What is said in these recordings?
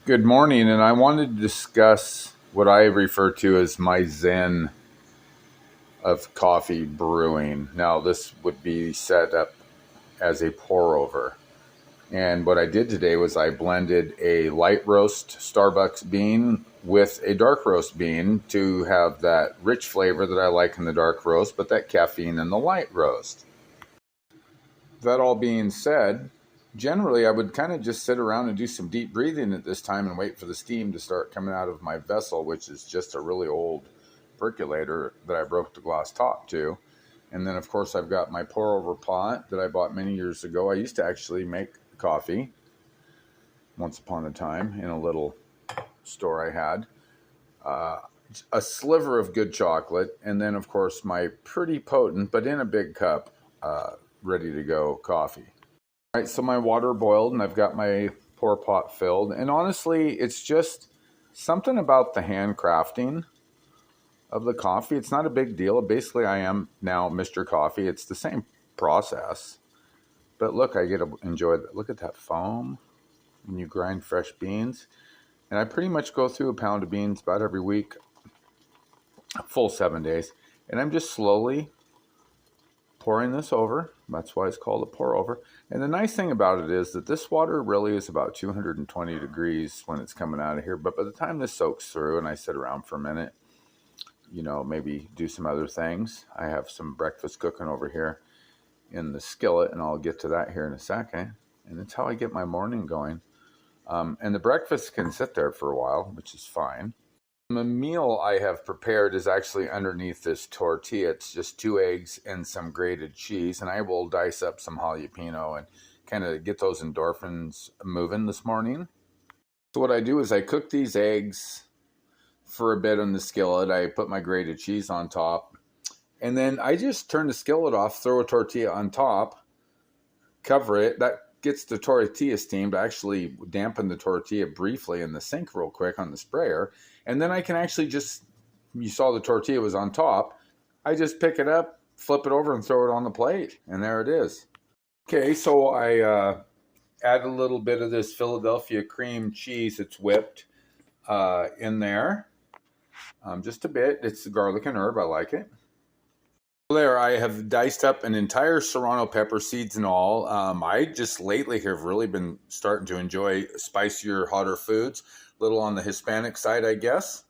Good morning, and I wanted to discuss what I refer to as my zen of coffee brewing. Now, this would be set up as a pour over. And what I did today was I blended a light roast Starbucks bean with a dark roast bean to have that rich flavor that I like in the dark roast, but that caffeine in the light roast. That all being said, generally I would kind of just sit around and do some deep breathing at this time and wait for the steam to start coming out of my vessel, which is just a really old percolator that I broke the glass top to. And then, of course, I've got my pour over pot that I bought many years ago. I used to actually make coffee once upon a time in a little store I had. A sliver of good chocolate, and then, of course, my pretty potent, but in a big cup, ready to go coffee. All right, so my water boiled, and I've got my pour pot filled. And honestly, it's just something about the handcrafting of the coffee. It's not a big deal. Basically, I am now Mr. Coffee. It's the same process. But look, I get to enjoy that. Look at that foam when you grind fresh beans. And I pretty much go through a pound of beans about every week, full 7 days. And I'm just slowly pouring this over. That's why it's called a pour over. And the nice thing about it is that this water really is about 220 degrees when it's coming out of here. But by the time this soaks through and I sit around for a minute, maybe do some other things. I have some breakfast cooking over here in the skillet, and I'll get to that here in a second. And that's how I get my morning going. And the breakfast can sit there for a while, which is fine. The meal I have prepared is actually underneath this tortilla. It's just 2 eggs and some grated cheese, and I will dice up some jalapeno and kind of get those endorphins moving this morning. So what I do is I cook these eggs for a bit on the skillet. I put my grated cheese on top, and then I just turn the skillet off, throw a tortilla on top, cover it. That gets the tortilla steamed. I actually dampen the tortilla briefly in the sink real quick on the sprayer, and then I can actually you saw the tortilla was on top. I just pick it up, flip it over, and throw it on the plate, and there it is. Okay, so I add a little bit of this Philadelphia cream cheese. It's whipped in there. Just a bit. It's garlic and herb. I like it. There, I have diced up an entire serrano pepper, seeds and all. I just lately have really been starting to enjoy spicier, hotter foods. A little on the Hispanic side, I guess.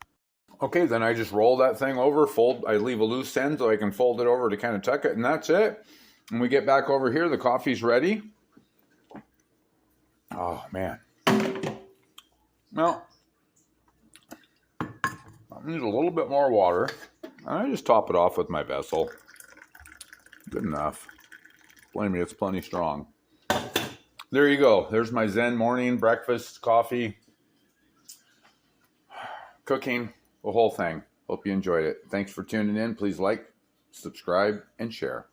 Okay, then I just roll that thing over, I leave a loose end so I can fold it over to kind of tuck it, and that's it. When we get back over here, the coffee's ready. Oh, man. Well, I need a little bit more water. I just top it off with my vessel. Good enough. Believe me, it's plenty strong. There you go. There's my Zen morning breakfast, coffee, cooking, the whole thing. Hope you enjoyed it. Thanks for tuning in. Please like, subscribe, and share.